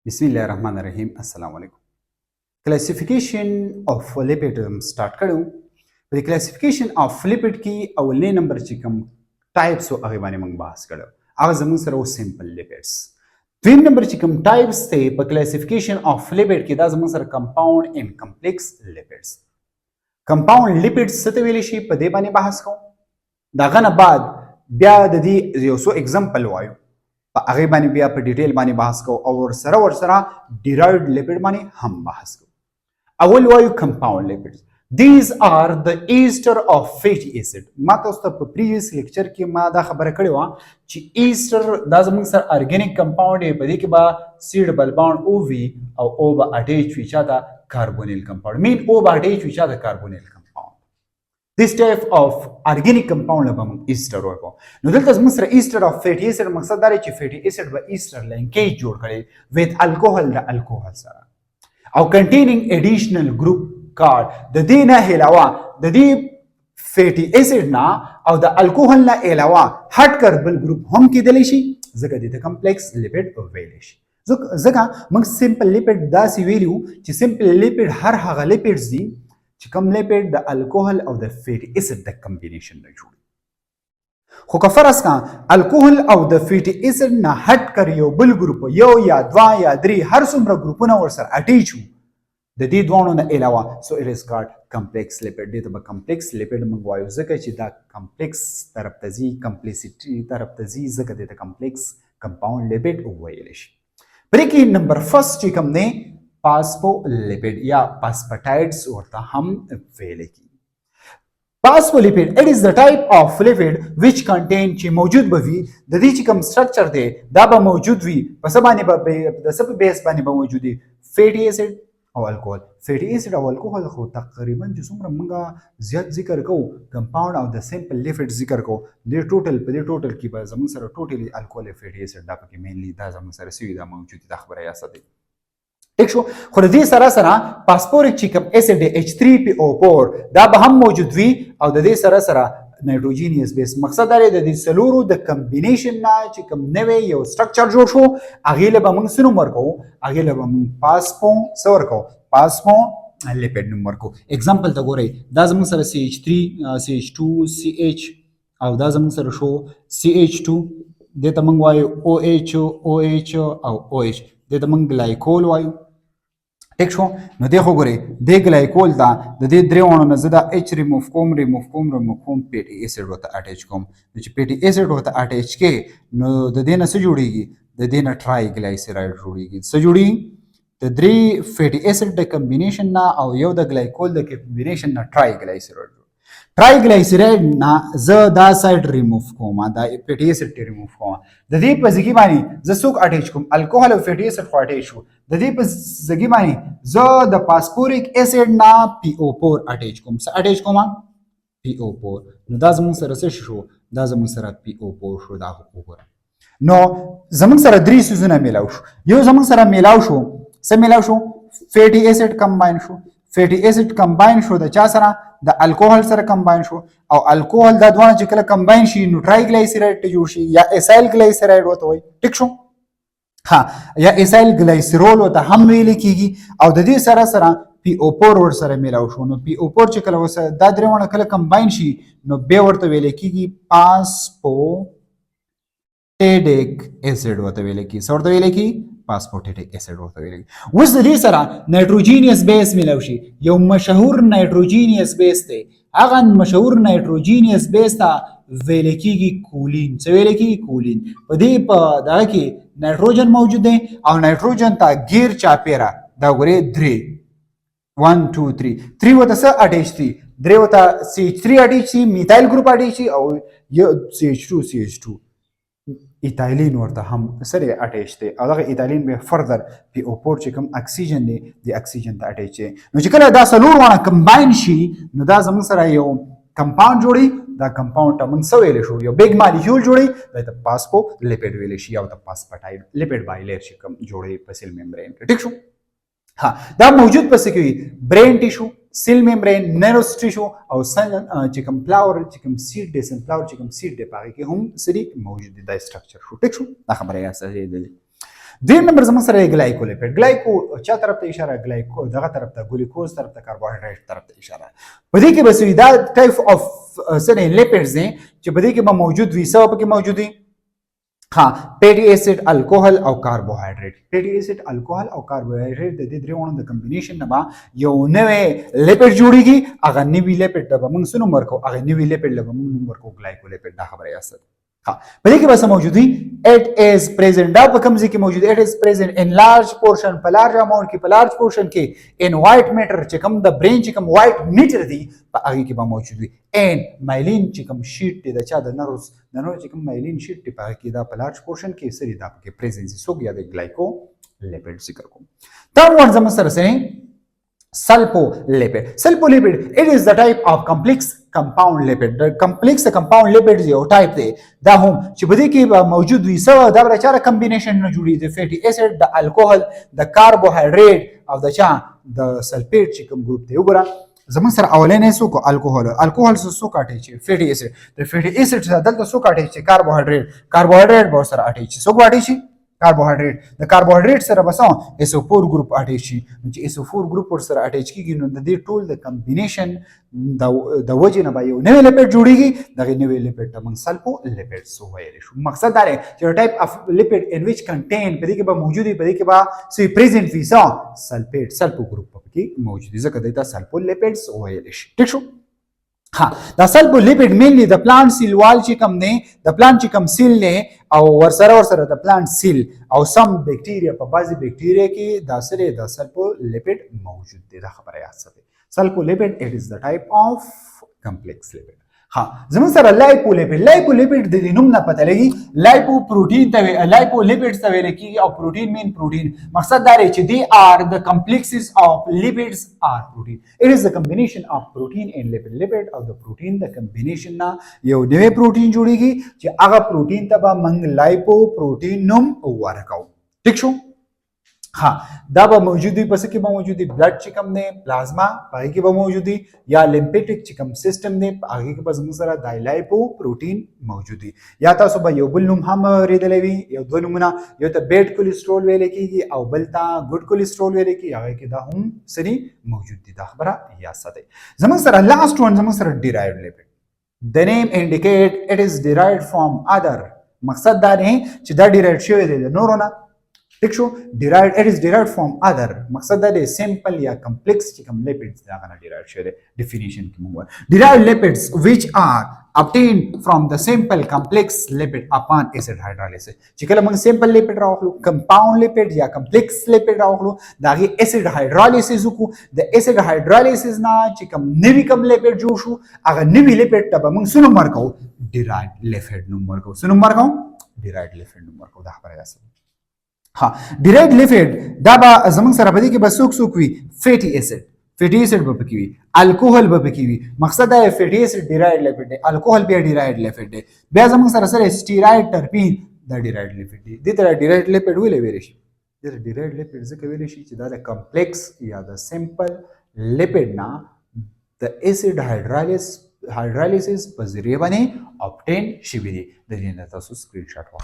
बिस्मिल्लाह रहमान रहीम अस्सलाम वालेकुम। Classification of lipid start करूँ په classification of lipid کې اولنې نمبر چې کوم ټایپس او هغه باندې موږ بحث کړو هغه زموږ سره و سمپل لیپیډز. دویم نمبر چې کوم ټایپس ته په classification of lipid کې دا زموږ سره کمپاوند ان کمپلیکس لیپیډز. کمپاوند لیپیډز څه ته ویل شي په دې باندې بحث کوم. داغه نه بعد بیا د دې یو څو اگزامپل وایو په هغه باندې بیا په ډیټیل باندې بحث کوو او ورسره ډیرایوډ لیپیډ باندې هم بحث کوو. اول وایو کمپاوند لیپیډز. These are the ester of fatty acid. ما تاسو ته په پریویس لیکچر کې ما دا خبره کړې وه چې ایسټر دا زموږ سره ارګینیک کمپاوند دی، په دې کې به سیډ بل بانډ او وي او او به اټیچ وي چاته کاربونیل کمپاوند، مین او به اټیچ وي چاته کاربونیل کمپاوند. This type of organic compound به موږ ایسټر وایو. نو دلته زموږ سره ایسټر of fatty acid مقصد دا دی چې fatty acid به ایسټر لینکیج جوړ کړي with alcohol د الکوهول سره او containing additional group کار د دې نه علاوه د دې فیټي اسید نه او د الکوهول نه علاوه هټ کاربل ګروپ هم کېدلی شي، ځکه دې ته کمپلیکس لیپیډ ویلی شي. ځکه موږ سمپل لیپیډ داسې ویلو چې سمپل لیپیډ هر هغه لیپیډز دي چې کوم لیپیډ د الکوهول او د فیټي اسید د کمبینیشن نه جوړ. خو که فرض کړه الکوهول او د فیټي اسید نه هټ کر یو بل ګروپ یو یا دوا یا درې هر څومره ګروپونه ورسره اټیچ وو د دې دوانو نه علاوه سو اټ از کالډ کمپلیکس لیپیډ. دې ته به کمپلیکس لیپیډ موږ وایو ځکه چې دا کمپلیکس طرف ته ځي، کمپلیسیټي طرف ته ځي، ځکه دې ته کمپلیکس کمپاوند لیپیډ ویلی شي. په دې کې نمبر فرست چې کوم دی پاسپولیپیډ یا پاسپټایډز ورته هم ویلی کېږي. Phospholipid, it is the type of lipid which contain چې موجود به وي د دې چې کوم سټرکچر دی دا به موجود وي په څه باندې به د څه په بیس باندې به موجود وي فیټي اسید او الکوهول. فیټي اسید او الکوهول خو تقریبا چې څومره موږ زیات ذکر کوو کمپاوند او د سمپل لیپیډ ذکر کوو د ټوټل په دې ټوټل کې به زموږ سره ټوټلی الکوهول فیټي اسید دا پکې مینلی دا زموږ سره سوي دا موجود دا خبره یا ساتي. ټیک شو. خو د دې سره سره پاسپوریک چې کوم اسید H3PO4 دا به هم موجود وي او د دې سره سره نایټروجینیس بیس. مقصد دا دی د دې سلورو د کمبینیشن نه چې کوم نوی یو سټرکچر جوړ شو هغې له به موږ څه نوم ورکوو هغې له به موږ پاسپو څه ورکوو پاسپو لیپیډ نوم ورکوو. اگزامپل ته ګورئ دا زموږ سره CH3 CH2 CH او دا زموږ سره شو CH2 دې ته موږ وایو OH OH او OH دې ته موږ ګلایکول وایو. ټیک شو. نو دې خو ګورئ دې ګلایکول ته د دې درې وړو نه زه دا اچ ریموف کوم پیټي اسید ورته اټیچ کوم. نو چې پیټي اسید ورته اټیچ کې نو د دې نه څه جوړیږي د دې نه ټرای ګلایسرایډ جوړیږي. څه جوړیږي د درې فیټي اسید د کمبینیشن نه او یو د ګلایکول د کمبینیشن نه ټرای ګلایسرایډ. ټرای ګلایسرایډ نه زه دا سایډ ریموف کوم دا فیټي اسید ته ریموف کوم. د دې په ځګي باندې زه څوک اټیچ کوم الکوهول او فیټي اسید خو اټیچ شو. د دې په ځګي باندې زه د پاسپوریک اسید نه PO4 اټیچ کوم. څه اټیچ کوم PO4. نو دا زموږ سره څه شو دا زموږ سره PO4 شو. دا وګوره نو زموږ سره درې سیزونه میلاو شو. یو زموږ سره میلاو شو څه میلاو شو فیټي اسید کمباین شو. فیټي اسید کمباین شو د چا سره د الکوهول سره کمباین شو او الکوهول دا دوه چې کله کمباین شي نو ټرای ګلایسرایډ ته جوړ شي یا اسایل ګلایسرایډ ورته وایي. ټیک شو. ها یا اسایل ګلایسرول ورته هم ویل کېږي او د دې سره سره PO4 ور سره میلاو شو. نو PO4 چې کله وسه دا درې ونه کله کمباین شي نو بیا ورته ویل کېږي پاسپوټیډیک اسید ورته ویل کېږي. څه ورته ویل کېږي پاسپوټیډیک اسید ورته ویل کېږي. اوس د دې سره نایټروجینیس بیس میلاو شي. یو مشهور نایټروجینیس بیس دی هغه مشهور نایټروجینیس بیس ته ویل کېږي کولین. څه ویل کېږي کولین. په دې په دغه کې نایټروجن موجود دی او نایټروجن ته غیر چاپیره دا ګورئ درې 1 2 3 3 ورته څه اټیچ دي درې ورته CH3 اټیچ شي میتایل ګروپ اټیچ شي او یو CH2 ایتایلین ورته هم سره اټیچ دی او دغه ایتایلین به فردر PO4 چې کوم اکسیجن دی د اکسیجن ته اټیچ دی. نو چې کله دا څلور ونه کمباین شي نو دا زموږ سره یو کمپاوند جوړي. دا کمپاوند ته موږ څه ویلی شو یو بیگ مالیکول جوړي دا ته پاسپولیپیډ ویلی شي او د پاسپټایډ لیپیډ بایلیر چې کوم جوړي په سیل ممبرین کې. ټیک شو. ها دا موجود پس کې برین ټیشو سیل ممبرین نروس ټیشو او چې کوم فلاور چې کوم سیډ دی سن فلاور چې کوم سیډ دی پاره کې هم سری موجود دی دا سټرکچر شو. ټیک شو. دا خبره یا سره دی. دویم نمبر زموږ سره ګلایکولیپید. ګلایکو چا طرف ته اشاره؟ ګلایکو دغه طرف ته، ګلوکوز طرف ته، کاربوهایډریټ طرف ته اشاره. په دې کې بس دا ټایپ اف سره لیپیډز دي چې په دې کې به موجود وي، څه پکې موجود دي؟ ها، فیټي ایسډ، الکوهول او کاربوهایډریټ. فیټي ایسډ، الکوهول او کاربوهایډریټ د دې درې د کمبینیشن نه به یو نوې لیپیډ جوړیږي. هغه نوې لیپیډ ته به موږ څه نوم ورکو؟ هغه نوې لیپیډ له به موږ نوم ورکو ګلایکولیپیډ. دا خبره یاست. ها، په دې کې به څه موجود وي؟ it is present. دا په کوم ځای کې موجود؟ it is present in large portion، په large amount کې، په large portion کې in white matter چې کوم د برین چې کوم white matter دی په هغه کې به موجود وي. and myelin چې کوم شیټ دی د چا د نروس چې کوم myelin شیټ دی په هغه کې دا په large portion کې سری دا پکې presence څوک یا د ګلایکولیپیډ ذکر کوم. دا ون زموږ سره سره sulfolipid. Sulfolipid, it is the type of complex compound lipid. The complex compound lipid یو type دی. دا هم چې په دې کې موجود وي څه دا چاره کمبینیشن نه جوړي د فیټي ایسډ، د الکوهول، د کاربوهایډریټ او د چا د سلفیټ چې کوم ګروپ دی. وګوره زموږ سره اولنې څوک الکوهول، الکوهول څه کاټي چې فیټي ایسډ، د فیټي ایسډ سره دلته څه کاټي چې کاربوهایډریټ، کاربوهایډریټ به سره اټي چې څوک واټي شي کاربوهایډریټ. د کاربوهایډریټ سره بسو SO4 ګروپ اټیچ شي. چې SO4 ګروپ ور سره اټیچ کیږي نو د دې ټول د کمبینیشن د وجه نه به یو نوې لیپیډ جوړیږي. دغه نوې لیپیډ ته موږ سلفولیپیډز ویلی شو. مقصد دا دی چې ټایپ اف لیپیډ ان ویچ کنټین په دې کې به موجود وي، په دې کې به سوی پریزنٹ وي څه سلفیټ، سلفو ګروپ په کې موجود وي، ځکه دا سلفولیپیډز ویلی شي. ٹھیک شو؟ ها، دا سلفولیپیډ مینلی د پلانټ سیل وال چې کوم دی، د پلانټ چې کوم سیل نه او ورسره د پلانټ سیل او سم بیکټیریا، په بعضي بیکټیریا کې دا سره د سلفولیپیډ موجود دی. دا خبره یاد ساتئ. سلفولیپیډ it is the type of complex lipid. ها، زموږ سره لایپولیپیډ. لایپولیپیډ د دې نوم نه پته لګي، لایپو پروتین ته لایپولیپیډز ته ویل کیږي او پروتین مین پروتین. مقصد دا دی چې دی آر د کمپلیکسز اف لیپیډز آر پروتین. it is the combination of protein and lipid. lipid او د پروتین د کمبینیشن نه یو نوې پروتین جوړیږي چې هغه پروتین ته به موږ لایپو پروتین نوم ورکو. ٹھیک شو؟ ها، دا به موجود وي، پس کې به موجود وي بلډ چې کوم دی، پلازما په کې به موجود وي، یا لیمفیټک چې کوم سیستم دی په هغه کې به زموږ سره د لایپو پروتین موجود وي. یا تاسو به یو بل نوم هم اورېدلی وي، یو دوه نومونه، یو ته بیډ کولیسټرول ویل کېږي او بل ته ګډ کولیسټرول ویل کېږي. هغه کې دا هم سری موجود دي. دا خبره یاد ساتئ. زموږ سره لاست ون زموږ سره ډیرایوډ لیپیډ. د نیم انډیکیټ it is derived from other. مقصد دا نه چې دا ډیرایوډ شوی دی د نورو نه. ٹھیک شو؟ derived, it is derived from other. مقصد دا دی سیمپل یا کمپلیکس چې کوم لیپیډز دا غنه ډیرایوډ شوی دی. ډیفینیشن کې موږ derived lipids which are obtained from the simple complex lipid upon acid hydrolysis. چې کله موږ سیمپل لیپیډ راوخلو، کمپاوند لیپیډ یا کمپلیکس لیپیډ راوخلو، دا غي اسید هایدرالایسیس وکړو. د اسید هایدرالایسیس نه چې کوم نوی کوم لیپیډ جوړ شو، هغه نوی لیپیډ ته به موږ څه نوم ورکو؟ derived lipid نوم ورکو. څه نوم ورکو؟ derived lipid نوم ورکو. دا خبره یاد. ها، derived lipid دا به زموږ سره په دې کې به څوک وي؟ فیټي ایسډ. فیټي ایسډ به پکې وي، الکوهول به پکې وي. مقصد دا فیټي ایسډ derived lipid دی، الکوهول بیا derived lipid دی. بیا زموږ سره سټیراید ټرپین دا derived lipid دی. دې ته derived lipid ویل شي. دا derived lipid ځکه ویل شي چې دا د کمپلیکس یا د سیمپل لیپیډ نه د اسید هایدرالایسیس په ذریعه باندې obtain شوی دی. د دې نه تاسو سکرین شاټ واخلئ.